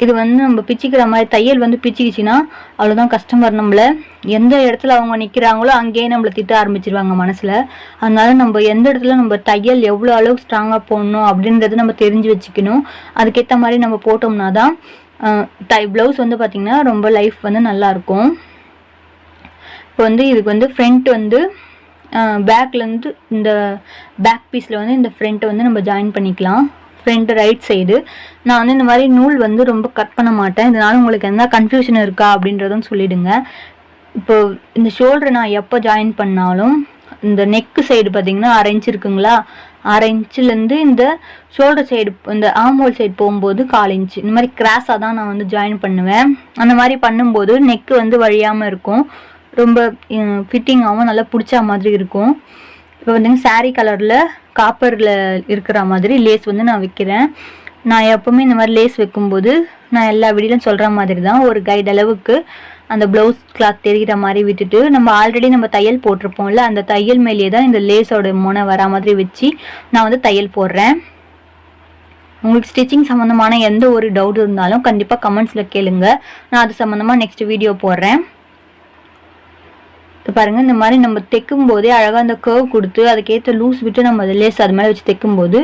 இது வந்து நம்ம பிச்சிக்கிற மாதிரி தையல் வந்து பிச்சிக்கிச்சின்னா அவ்வளோதான் கஸ்டமர் நம்மளை எந்த இடத்துல அவங்க நிற்கிறாங்களோ அங்கேயே நம்மளை திட்ட ஆரம்பிச்சிருவாங்க மனசில். அதனால நம்ம எந்த இடத்துல நம்ம தையல் எவ்வளோ அளவுக்கு ஸ்ட்ராங்காக போடணும் அப்படின்றது நம்ம தெரிஞ்சு வச்சுக்கணும். அதுக்கேற்ற மாதிரி நம்ம போட்டோம்னா தான் ப்ளவுஸ் வந்து பார்த்திங்கன்னா ரொம்ப லைஃப் வந்து நல்லாயிருக்கும். இப்போ வந்து இதுக்கு வந்து ஃப்ரண்ட் வந்து பேக்லேருந்து இந்த பேக் பீஸில் வந்து இந்த ஃப்ரண்ட்டை வந்து நம்ம ஜாயின் பண்ணிக்கலாம். ஃப்ரண்ட் ரைட் சைடு நான் வந்து இந்த மாதிரி நூல் வந்து ரொம்ப கட் பண்ண மாட்டேன். இதனால உங்களுக்கு எந்த கன்ஃபியூஷன் இருக்கா அப்படின்றதும் சொல்லிவிடுங்க. இப்போ இந்த ஷோல்டர் நான் எப்போ ஜாயின் பண்ணாலும் இந்த நெக்கு சைடு பார்த்திங்கன்னா 1/2 இன்ச் இருக்குங்களா, 1/2 இன்ச்சிலேருந்து இந்த ஷோல்டர் சைடு இந்த ஆம்ஹோல் சைடு போகும்போது 1/4 இன்ச் இந்த மாதிரி கிராஸாக தான் நான் வந்து ஜாயின் பண்ணுவேன். அந்த மாதிரி பண்ணும்போது நெக்கு வந்து வழியாமல் இருக்கும், ரொம்ப ஃபிட்டிங்காகவும் நல்லா பிடிச்ச மாதிரி இருக்கும். இப்போ வந்து சாரீ கலரில் காப்பரில் இருக்கிற மாதிரி லேஸ் வந்து நான் வைக்கிறேன். நான் எப்போவுமே இந்த மாதிரி லேஸ் வைக்கும்போது நான் எல்லா வீடியோலையும் சொல்கிற மாதிரி தான் ஒரு கைட் அளவுக்கு அந்த ப்ளவுஸ் கிளாத் தெரிகிற மாதிரி விட்டுட்டு நம்ம ஆல்ரெடி நம்ம தையல் போட்டிருப்போம்ல அந்த தையல் மேலேயே தான் இந்த லேஸோட முனை வர மாதிரி வச்சு நான் வந்து தையல் போடுறேன். உங்களுக்கு ஸ்டிச்சிங் சம்மந்தமான எந்த ஒரு டவுட் இருந்தாலும் கண்டிப்பாக கமெண்ட்ஸில் கேளுங்க. நான் அது சம்மந்தமாக நெக்ஸ்ட் வீடியோ போடுறேன். பாருங்கள் இந்த மாதிரி நம்ம தைக்கும் போதே அழகாக அந்த கர்வ் கொடுத்து அதுக்கேற்ற லூஸ் விட்டு நம்ம அதை லேஸ் அது மாதிரி வச்சு தைக்கும்போது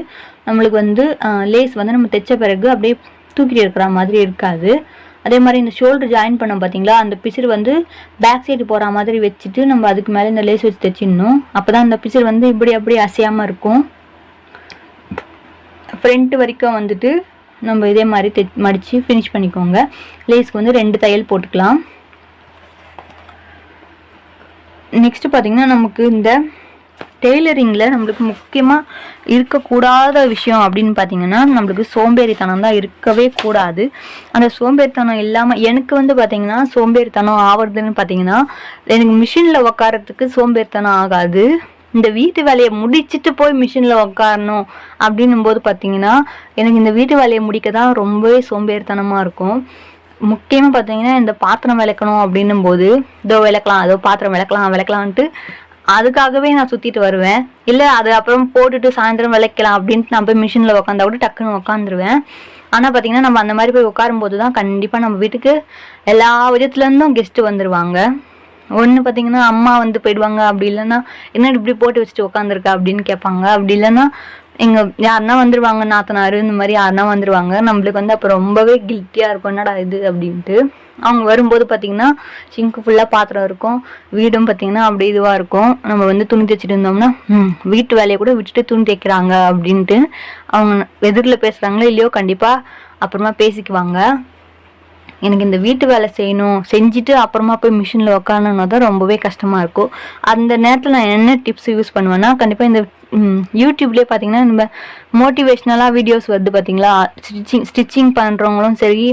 நம்மளுக்கு வந்து லேஸ் வந்து நம்ம தைச்ச பிறகு அப்படியே தூக்கிட்டு இருக்கிற மாதிரி இருக்காது. அதே மாதிரி இந்த ஷோல்டர் ஜாயின் பண்ணோம் பார்த்தீங்களா, அந்த பிசிறு வந்து பேக் சைடு போகிற மாதிரி வச்சுட்டு நம்ம அதுக்கு மேலே இந்த லேஸ் வச்சு தைச்சிடணும். அப்போ தான் அந்த பிசிறு வந்து இப்படி அப்படியே அசையாமல் இருக்கும். ஃப்ரண்ட் வரைக்கும் வந்துட்டு நம்ம இதே மாதிரி மடித்து ஃபினிஷ் பண்ணிக்கோங்க. லேஸ்க்கு வந்து 2 தையல் போட்டுக்கலாம். நெக்ஸ்ட்டு பார்த்திங்கன்னா நமக்கு இந்த டெய்லரிங்கில் நம்மளுக்கு முக்கியமாக இருக்கக்கூடாத விஷயம் அப்படின்னு பார்த்திங்கன்னா நம்மளுக்கு சோம்பேறித்தனம் தான் இருக்கவே கூடாது. அந்த சோம்பேறித்தனம் இல்லாமல் எனக்கு வந்து பார்த்திங்கன்னா சோம்பேறித்தனம் ஆவறதுன்னு பார்த்திங்கன்னா எனக்கு மிஷினில் உக்காரத்துக்கு சோம்பேறித்தனம் ஆகாது. இந்த வீட்டு வேலையை முடிச்சுட்டு போய் மிஷினில் உக்காரணும் அப்படின்னும் போது பார்த்திங்கன்னா எனக்கு இந்த வீட்டு வேலையை முடிக்க தான் ரொம்பவே சோம்பேறித்தனமாக இருக்கும். முக்கியமாக பார்த்திங்கன்னா இந்த பாத்திரம் விளக்கணும் அப்படின்னும் போது இதோ விளக்கலாம், அதோ பாத்திரம் விளக்கலான்ட்டு அதுக்காகவே நான் சுற்றிட்டு வருவேன். இல்லை அது அப்புறம் போட்டுட்டு சாயந்தரம் விளக்கலாம் அப்படின்ட்டு நான் போய் மிஷினில் உட்காந்தா கூட டக்குன்னு உட்காந்துருவேன். ஆனால் பார்த்திங்கன்னா நம்ம அந்த மாதிரி போய் உட்காரும்போது தான் கண்டிப்பாக நம்ம வீட்டுக்கு எல்லா விதத்துலேருந்தும் கெஸ்ட்டு வந்துடுவாங்க. ஒன்று பார்த்திங்கன்னா அம்மா வந்து போயிடுவாங்க, அப்படி இல்லைன்னா என்ன இப்படி போட்டு வச்சுட்டு உட்காந்துருக்கா அப்படின்னு கேட்பாங்க. அப்படி இல்லைன்னா எங்கள் யாருன்னா வந்துடுவாங்க, நாத்தனார் இந்த மாதிரி யாருன்னா வந்துடுவாங்க. நம்மளுக்கு வந்து அப்போ ரொம்பவே கில்ட்டியாக இருக்கும், என்னடா இது அப்படின்ட்டு. அவங்க வரும்போது பார்த்திங்கன்னா சிங்க்கு ஃபுல்லாக பாத்திரம் இருக்கும், வீடும் பார்த்திங்கன்னா அப்படி இதுவாக இருக்கும். நம்ம வந்து துணி தைச்சிட்டு இருந்தோம்னா வீட்டு வேலையை கூட விட்டுட்டு துணி தைக்கிறாங்க அப்படின்ட்டு அவங்க எதிரில் பேசுகிறாங்களோ இல்லையோ கண்டிப்பாக அப்புறமா பேசிக்குவாங்க. எனக்கு இந்த வீட்டு வேலை செஞ்சுட்டு அப்புறமா போய் மிஷினில் உக்காரணுன்னா தான் ரொம்பவே கஷ்டமாக இருக்கும். அந்த நேரத்தில் நான் என்ன டிப்ஸ் யூஸ் பண்ணுவேன்னா கண்டிப்பாக இந்த யூடியூப்லேயே பார்த்தீங்கன்னா நம்ம மோட்டிவேஷ்னலாக வீடியோஸ் வருது பார்த்தீங்களா, ஸ்டிச்சிங் பண்ணுறவங்களும் சரி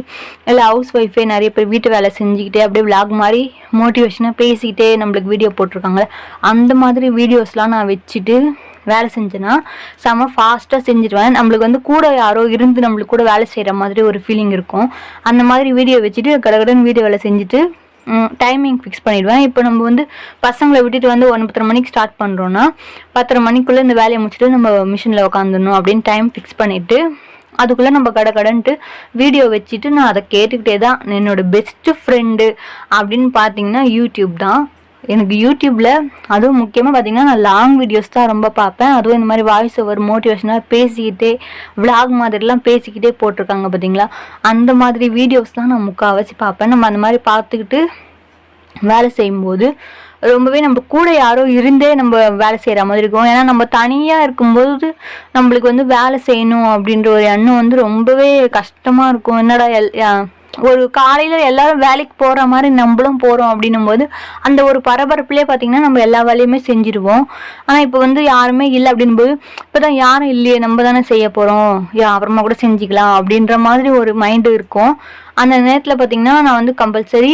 இல்லை ஹவுஸ் ஒய்ஃபே நிறைய பேர் வீட்டு வேலை செஞ்சுக்கிட்டே அப்படியே விளாக் மாதிரி மோட்டிவேஷனாக பேசிக்கிட்டே நம்மளுக்கு வீடியோ போட்டிருக்காங்களே, அந்த மாதிரி வீடியோஸ்லாம் நான் வச்சுட்டு வேலை செஞ்சேன்னா செம்ம ஃபாஸ்ட்டாக செஞ்சுடுவேன். நம்மளுக்கு வந்து கூட யாரோ இருந்து நம்மளுக்கு கூட வேலை செய்கிற மாதிரி ஒரு ஃபீலிங் இருக்கும். அந்த மாதிரி வீடியோ வச்சுட்டு கடகடன்னு வீடியோ வேலை செஞ்சுட்டு டைமிங் ஃபிக்ஸ் பண்ணிவிடுவேன். இப்போ நம்ம வந்து பசங்களை விட்டுட்டு வந்து 9:30 மணிக்கு ஸ்டார்ட் பண்ணுறோன்னா 10:30 மணிக்குள்ளே இந்த வேலையை முடிச்சுட்டு நம்ம மிஷினில் உட்காந்துடணும் அப்படின்னு டைம் ஃபிக்ஸ் பண்ணிவிட்டு அதுக்குள்ளே நம்ம கடன்ட்டு வீடியோ வச்சுட்டு நான் அதை கேட்டுக்கிட்டே தான். என்னோடய பெஸ்ட்டு ஃப்ரெண்டு அப்படின்னு பார்த்தீங்கன்னா யூடியூப் தான். எனக்கு யூடியூப்பில் அதுவும் முக்கியமாக பார்த்திங்கன்னா நான் லாங் வீடியோஸ் தான் ரொம்ப பார்ப்பேன். அதுவும் இந்த மாதிரி வாய்ஸ் ஓவர் மோட்டிவேஷனாக பேசிக்கிட்டே விளாக் மாதிரிலாம் பேசிக்கிட்டே போட்டிருக்காங்க பார்த்திங்களா, அந்த மாதிரி வீடியோஸ் தான் நான் முக்கால்வாசி பார்ப்பேன். நம்ம அந்த மாதிரி பார்த்துக்கிட்டு வேலை செய்யும்போது ரொம்பவே நம்ம கூட யாரோ இருந்தே நம்ம வேலை செய்கிற மாதிரி இருக்கும். ஏன்னா நம்ம தனியாக இருக்கும்போது நம்மளுக்கு வந்து வேலை செய்யணும் அப்படின்ற ஒரு எண்ணம் வந்து ரொம்பவே கஷ்டமாக இருக்கும். என்னடா ஒரு காலையில் எல்லாரும் வேலைக்கு போகிற மாதிரி நம்மளும் போகிறோம் அப்படின்னும் போது அந்த ஒரு பரபரப்புலேயே பார்த்திங்கன்னா நம்ம எல்லா வேலையுமே செஞ்சுருவோம். ஆனால் இப்போ வந்து யாருமே இல்லை அப்படின்போது இப்போ தான் யாரும் இல்லையே, நம்ம தானே செய்ய போகிறோம், அப்புறமா கூட செஞ்சுக்கலாம் அப்படின்ற மாதிரி ஒரு மைண்டு இருக்கும். அந்த நேரத்தில் பார்த்திங்கன்னா நான் வந்து கம்பல்சரி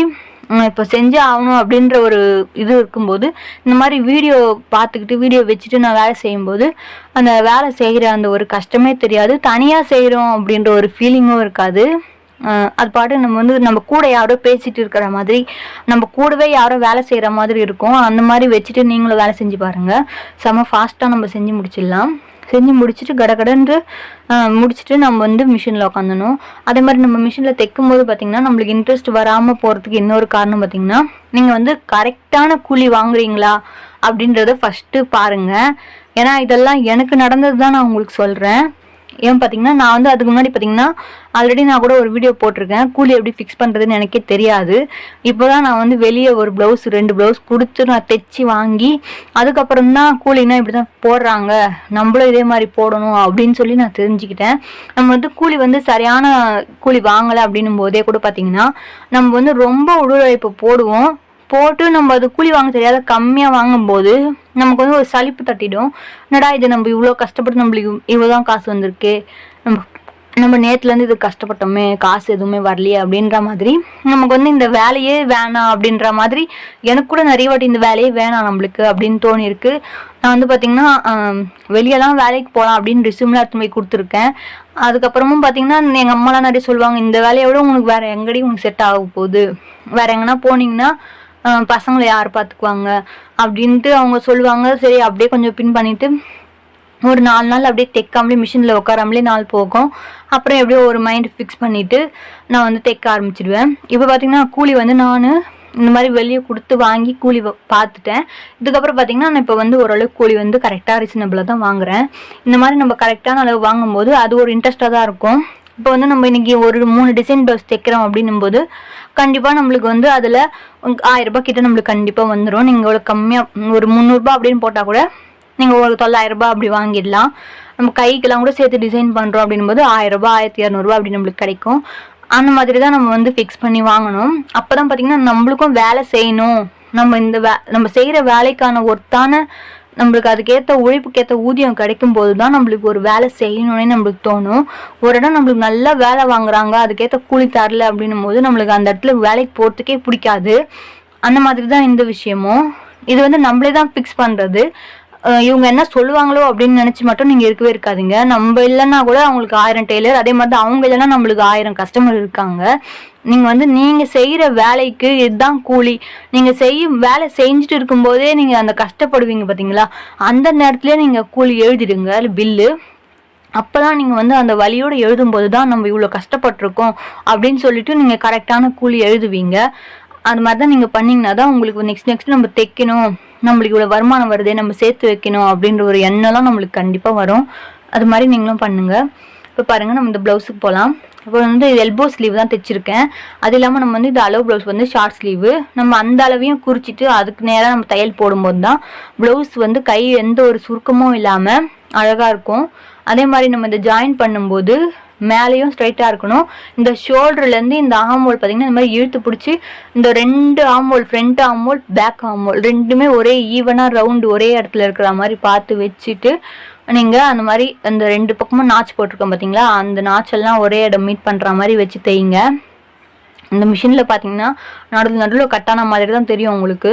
இப்போ செஞ்சே ஆகணும் அப்படின்ற ஒரு இது இருக்கும்போது இந்த மாதிரி வீடியோ பார்த்துக்கிட்டு வீடியோ வச்சுட்டு நான் வேலை செய்யும்போது அந்த வேலை செய்கிற அந்த ஒரு கஷ்டமே தெரியாது. தனியாக செய்கிறோம் அப்படின்ற ஒரு ஃபீலிங்கும் இருக்காது. அது பாட்டு நம்ம வந்து நம்ம கூட யாரோ பேசிட்டு இருக்கிற மாதிரி நம்ம கூடவே யாரோ வேலை செய்கிற மாதிரி இருக்கும். அந்த மாதிரி வச்சுட்டு நீங்களும் வேலை செஞ்சு பாருங்கள், செம்ம ஃபாஸ்ட்டாக நம்ம செஞ்சு முடிச்சிடலாம். செஞ்சு முடிச்சுட்டு கடகடன்று முடிச்சுட்டு நம்ம வந்து மிஷினில் உட்காந்துணும். அதே மாதிரி நம்ம மிஷினில் தைக்கும் போது பார்த்திங்கன்னா நம்மளுக்கு இன்ட்ரெஸ்ட் வராமல் போகிறதுக்கு இன்னொரு காரணம் பார்த்திங்கன்னா நீங்கள் வந்து கரெக்டான கூலி வாங்குறீங்களா அப்படின்றத ஃபஸ்ட்டு பாருங்கள். ஏன்னா இதெல்லாம் எனக்கு நடந்தது தான் நான் உங்களுக்கு சொல்கிறேன். ஏன் பார்த்தீங்கன்னா நான் வந்து அதுக்கு முன்னாடி பார்த்தீங்கன்னா ஆல்ரெடி நான் கூட ஒரு வீடியோ போட்டிருக்கேன், கூலி எப்படி ஃபிக்ஸ் பண்ணுறதுன்னு எனக்கே தெரியாது. இப்போ தான் நான் வந்து வெளியே ஒரு ப்ளவுஸ் 2 ப்ளவுஸ் கொடுத்து நான் தைச்சி வாங்கி அதுக்கப்புறம் தான் கூலினா இப்படி தான் போடுறாங்க, நம்மளும் இதே மாதிரி போடணும் அப்படின்னு சொல்லி நான் தெரிஞ்சுக்கிட்டேன். நம்ம வந்து கூலி வந்து சரியான கூலி வாங்கலை அப்படின்னும் போதே கூட பார்த்தீங்கன்னா நம்ம வந்து ரொம்ப உடலுழைப்பு போட்டு நம்ம அது கூலி வாங்க தெரியாத கம்மியாக வாங்கும்போது நமக்கு வந்து ஒரு சலிப்பு தட்டிடும். என்னடா இது நம்ம இவ்வளோ கஷ்டப்பட்டு நம்மளுக்கு இவ்வளோ தான் காசு வந்திருக்கு, நம்ம நேற்றுலேருந்து இது கஷ்டப்பட்டோமே, காசு எதுவுமே வரலையே அப்படின்ற மாதிரி நமக்கு வந்து இந்த வேலையே வேணாம் அப்படின்ற மாதிரி எனக்கு கூட நிறைய வாட்டி இந்த வேலையே வேணாம் நம்மளுக்கு அப்படின்னு தோணியிருக்கு. நான் வந்து பார்த்திங்கன்னா வெளியெல்லாம் வேலைக்கு போகலாம் அப்படின்னு ரெஸ்யூம்லாம் எடுத்து போய் கொடுத்துருக்கேன். அதுக்கப்புறமும் பார்த்திங்கன்னா எங்கள் அம்மாலாம் நிறைய சொல்லுவாங்க, இந்த வேலையை விட உங்களுக்கு வேறு எங்கடி உனக்கு செட் ஆக போகுது, வேறு எங்கன்னா போனீங்கன்னா பசங்களை யார் பார்த்துக்குவாங்க அப்படின்ட்டு அவங்க சொல்லுவாங்க. சரி அப்படியே கொஞ்சம் பின் பண்ணிவிட்டு ஒரு 4 நாள் அப்படியே தைக்காமலே மிஷினில் உட்காராமலே நாள் போகும். அப்புறம் எப்படியோ ஒரு மைண்ட் ஃபிக்ஸ் பண்ணிவிட்டு நான் வந்து தைக்க ஆரம்பிச்சிடுவேன். இப்போ பார்த்திங்கன்னா கூலி வந்து நான் இந்த மாதிரி வெளியே கொடுத்து வாங்கி கூலி பார்த்துட்டேன். இதுக்கப்புறம் பார்த்திங்கன்னா நான் இப்போ வந்து ஓரளவுக்கு கூலி வந்து கரெக்டாக ரீசனபிளாக தான் வாங்குகிறேன். இந்த மாதிரி நம்ம கரெக்டான அளவு வாங்கும்போது அது ஒரு இன்ட்ரெஸ்ட்டாக தான் இருக்கும். இப்போ வந்து நம்ம இன்றைக்கி ஒரு 3 டிசைன் ப்ளவுஸ் தைக்கிறோம் அப்படின்னும்போது கண்டிப்பாக நம்மளுக்கு வந்து அதில் 1000 ரூபாய் கிட்ட நம்மளுக்கு கண்டிப்பாக வந்துடும். நீங்கள் இவ்வளோ கம்மியாக ஒரு 300 ரூபாய் அப்படின்னு போட்டால் கூட நீங்கள் ஒரு 900 ரூபாய் அப்படி வாங்கிடலாம். நம்ம கைக்கெல்லாம் கூட சேர்த்து டிசைன் பண்ணுறோம் அப்படின்னும் போது 1000 ரூபாய் 1200 ரூபாய் அப்படி நம்மளுக்கு கிடைக்கும். அந்த மாதிரி தான் நம்ம வந்து ஃபிக்ஸ் பண்ணி வாங்கணும். அப்போ தான் பார்த்திங்கன்னா நம்மளுக்கும் வேலை செய்யணும், நம்ம நம்ம செய்கிற வேலைக்கான ஒர்த்தான நம்மளுக்கு அதுக்கேற்ற உழைப்புக்கேற்ற ஊதியம் கிடைக்கும் போது தான் நம்மளுக்கு ஒரு வேலை செய்யணும்னே நம்மளுக்கு தோணும். ஒரு இடம் நம்மளுக்கு நல்லா வேலை வாங்குறாங்க, அதுக்கேற்ற கூலி தரல அப்படின்னும் போது நம்மளுக்கு அந்த இடத்துல வேலைக்கு போகிறதுக்கே பிடிக்காது. அந்த மாதிரி தான் இந்த விஷயமும். இது வந்து நம்மளே தான் ஃபிக்ஸ் பண்ணுறது. இவங்க என்ன சொல்லுவாங்களோ அப்படின்னு நினச்சி மட்டும் நீங்கள் இருக்கவே இருக்காதீங்க. நம்ம இல்லைன்னா கூட அவங்களுக்கு 1000 டெய்லர், அதே மாதிரி தான் அவங்க இல்லைன்னா நம்மளுக்கு 1000 கஸ்டமர் இருக்காங்க. நீங்கள் செய்கிற வேலைக்கு இதுதான் கூலி. நீங்கள் வேலை செஞ்சுட்டு இருக்கும்போதே நீங்கள் அந்த கஷ்டப்படுவீங்க பார்த்தீங்களா, அந்த நேரத்துலேயே நீங்கள் கூலி எழுதிடுங்க பில்லு. அப்போ தான் நீங்கள் வந்து அந்த வழியோடு எழுதும்போது தான் நம்ம இவ்வளோ கஷ்டப்பட்டிருக்கோம் அப்படின்னு சொல்லிட்டு நீங்கள் கரெக்டான கூலி எழுதுவீங்க. அது மாதிரி தான் நீங்கள் பண்ணிங்கன்னா தான் உங்களுக்கு நெக்ஸ்ட் நம்ம தைக்கணும், நம்மளுக்கு இவ்வளோ வருமானம் வருதே, நம்ம சேர்த்து வைக்கணும் அப்படின்ற ஒரு எண்ணம்லாம் நம்மளுக்கு கண்டிப்பாக வரும். அது மாதிரி நீங்களும் பண்ணுங்கள். இப்போ பாருங்கள், நம்ம இந்த ப்ளவுஸுக்கு போகலாம். இப்போ வந்து எல்போ ஸ்லீவ் தான் தைச்சிருக்கேன். அது இல்லாமல் நம்ம வந்து இந்த அளவு ப்ளவுஸ் வந்து ஷார்ட் ஸ்லீவு, நம்ம அந்த அளவையும் குறிச்சிட்டு அதுக்கு நேராக நம்ம தையல் போடும்போது தான் ப்ளவுஸ் வந்து கை எந்த ஒரு சுருக்கமும் இல்லாமல் அழகாக இருக்கும். அதே மாதிரி நம்ம இந்த ஜாயின் பண்ணும்போது மேலேயும் ஸ்ட்ரைட்டாக இருக்கணும். இந்த ஷோல்டர்லேருந்து இந்த ஆமோல் பார்த்திங்கன்னா இந்த மாதிரி இழுத்து பிடிச்சி இந்த 2 ஆமோல், ஃப்ரண்ட் ஆமோல் பேக் ஆமோல் ரெண்டுமே ஒரே ஈவனாக ரவுண்டு ஒரே இடத்துல இருக்கிற மாதிரி பார்த்து வச்சுட்டு நீங்கள் அந்த மாதிரி அந்த 2 பக்கமும் நாச்சு போட்டிருக்கோம் பார்த்தீங்களா, அந்த நாச்செல்லாம் ஒரே இடம் மீட் பண்ணுற மாதிரி வச்சு தைங்க. இந்த மிஷினில் பார்த்தீங்கன்னா நடுவில் கட்டான மாதிரி தான் தெரியும் உங்களுக்கு.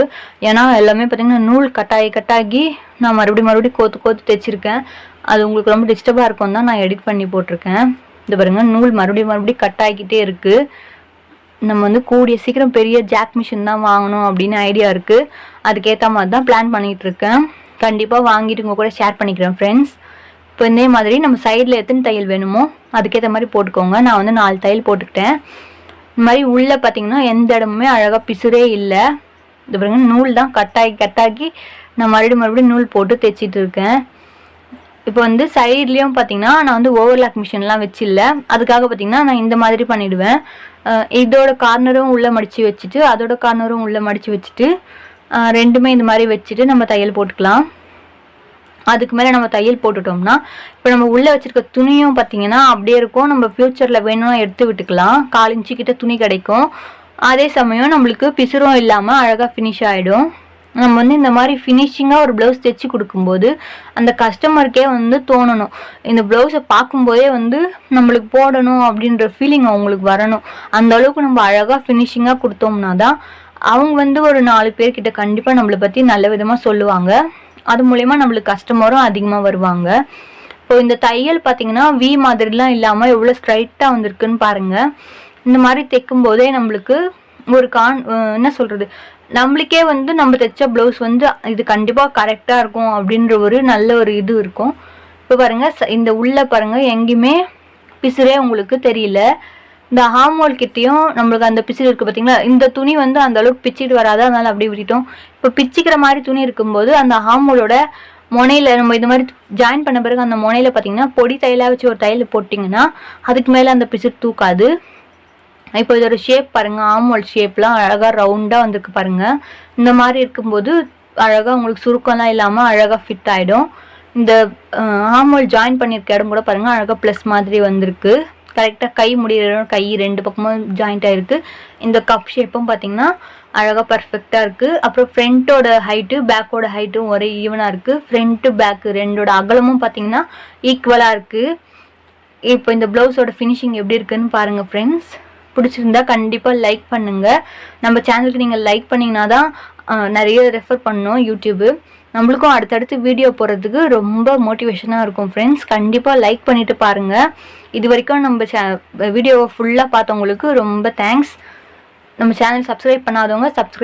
ஏன்னா எல்லாமே பார்த்தீங்கன்னா நூல் கட்டாகி நான் மறுபடியும் கோத்து தைச்சிருக்கேன். அது உங்களுக்கு ரொம்ப டிஸ்டர்பாக இருக்கும் தான் நான் எடிட் பண்ணி போட்டிருக்கேன். இது பாருங்கள், நூல் மறுபடியும் கட்டாகிக்கிட்டே இருக்குது. நம்ம வந்து கூடிய சீக்கிரம் பெரிய ஜாக் மிஷின் தான் வாங்கணும் அப்படின்னு ஐடியா இருக்குது. அதுக்கேற்ற மாதிரி தான் பிளான் பண்ணிகிட்ருக்கேன். கண்டிப்பாக வாங்கிட்டு உங்கள் கூட ஷேர் பண்ணிக்கிறேன் ஃப்ரெண்ட்ஸ். இப்போ இதே மாதிரி நம்ம சைடில் எத்தனை தையல் வேணுமோ அதுக்கேற்ற மாதிரி போட்டுக்கோங்க. நான் வந்து 4 தையல் போட்டுக்கிட்டேன். இந்த மாதிரி உள்ளே பார்த்தீங்கன்னா எந்த இடமுமே அழகாக பிசுரே இல்லை. இது பாருங்க, நூல் தான் கட்டாகி நான் மறுபடியும் நூல் போட்டு தைச்சிட்டு இருக்கேன். இப்போ வந்து சைட்லேயும் பார்த்தீங்கன்னா நான் வந்து ஓவர்லாக் மிஷின்லாம் வச்சில்ல, அதுக்காக பார்த்தீங்கன்னா நான் இந்த மாதிரி பண்ணிவிடுவேன். இதோட கார்னரும் உள்ளே மடித்து வச்சுட்டு அதோட கார்னரும் உள்ளே மடித்து வச்சுட்டு ரெண்டுமே இந்த மாதிரி வச்சுட்டு நம்ம தையல் போட்டுக்கலாம். அதுக்கு மேலே நம்ம தையல் போட்டுட்டோம்னா இப்போ நம்ம உள்ளே வச்சுருக்க துணியும் பார்த்தீங்கன்னா அப்படியே இருக்கும். நம்ம ஃப்யூச்சரில் வேணும்னா எடுத்து விட்டுக்கலாம். 4 இன்ச்சு கிட்ட துணி கிடைக்கும். அதே சமயம் நம்மளுக்கு பிசுரும் இல்லாமல் அழகாக ஃபினிஷ் ஆகிடும். நம்ம வந்து இந்த மாதிரி ஃபினிஷிங்காக ஒரு ப்ளவுஸ் தைச்சி கொடுக்கும்போது அந்த கஸ்டமருக்கே வந்து தோணணும், இந்த ப்ளவுஸை பார்க்கும்போதே வந்து நம்மளுக்கு போடணும் அப்படின்ற ஃபீலிங் அவங்களுக்கு வரணும். அந்த அளவுக்கு நம்ம அழகாக ஃபினிஷிங்காக கொடுத்தோம்னா தான் அவங்க வந்து ஒரு 4 பேர்கிட்ட கண்டிப்பாக நம்மளை பற்றி நல்ல விதமாக சொல்லுவாங்க. அது மூலயமா நம்மளுக்கு கஸ்டமரும் அதிகமாக வருவாங்க. இப்போ இந்த தையல் பார்த்தீங்கன்னா வி மாதிரிலாம் இல்லாமல் எவ்வளோ ஸ்ட்ரைட்டாக வந்திருக்குன்னு பாருங்கள். இந்த மாதிரி தைக்கும் போதே நம்மளுக்கு ஒரு என்ன சொல்கிறது, நம்மளுக்கே வந்து நம்ம தைச்ச ப்ளவுஸ் வந்து இது கண்டிப்பாக கரெக்டாக இருக்கும் அப்படின்ற ஒரு நல்ல ஒரு இது இருக்கும். இப்போ பாருங்கள், இந்த உள்ளே பாருங்கள் எங்கேயுமே பிசுரே உங்களுக்கு தெரியல. இந்த ஹார்மோல் கிட்டேயும் நம்மளுக்கு அந்த பிசுறு இருக்குது பார்த்தீங்களா. இந்த துணி வந்து அந்த அளவுக்கு பிச்சுட்டு வராது, அதனால அப்படியே விட்டுட்டோம். இப்போ பிச்சுக்கிற மாதிரி துணி இருக்கும்போது அந்த ஹார்மோலோட முனையில் நம்ம இந்த மாதிரி ஜாயின் பண்ண பிறகு அந்த முனையில் பார்த்தீங்கன்னா பொடி தையலாக வச்சு ஒரு தையல் போட்டிங்கன்னா அதுக்கு மேலே அந்த பிசுறு தூக்காது. இப்போ இதோட ஷேப் பாருங்கள், ஆமோல் ஷேப்லாம் அழகாக ரவுண்டாக வந்துருக்கு பாருங்கள். இந்த மாதிரி இருக்கும்போது அழகாக உங்களுக்கு சுருக்கம்லாம் இல்லாமல் அழகாக ஃபிட் ஆகிடும். இந்த ஆமோல் ஜாயின் பண்ணியிருக்க இடம் கூட பாருங்கள் அழகாக ப்ளஸ் மாதிரி வந்திருக்கு. கரெக்டாக கை முடிகிற கை 2 பக்கமும் ஜாயிண்ட் ஆகிருக்கு. இந்த கப் ஷேப்பும் பார்த்திங்கன்னா அழகாக பர்ஃபெக்டாக இருக்குது. அப்புறம் ஃப்ரண்ட்டோட ஹைட்டு பேக்கோட ஹைட்டும் ஒரே ஈவனாக இருக்குது. ஃப்ரண்ட்டு பேக்கு ரெண்டோட அகலமும் பார்த்திங்கன்னா ஈக்குவலாக இருக்குது. இப்போ இந்த ப்ளவுஸோட ஃபினிஷிங் எப்படி இருக்குதுன்னு பாருங்கள் ஃப்ரெண்ட்ஸ். பிடிச்சிருந்தா கண்டிப்பாக லைக் பண்ணுங்கள். நம்ம சேனலுக்கு நீங்கள் லைக் பண்ணிங்கன்னா தான் நிறைய ரெஃபர் பண்ணோம் யூடியூபு. நம்மளுக்கும் அடுத்தடுத்து வீடியோ போடுறதுக்கு ரொம்ப மோட்டிவேஷனாக இருக்கும் ஃப்ரெண்ட்ஸ். கண்டிப்பாக லைக் பண்ணிவிட்டு பாருங்கள். இது வரைக்கும் நம்ம வீடியோவை ஃபுல்லாக பார்த்தவங்களுக்கு ரொம்ப தேங்க்ஸ். நம்ம சேனல் சப்ஸ்கிரைப் பண்ணாதவங்க சப்ஸ்கிரைப்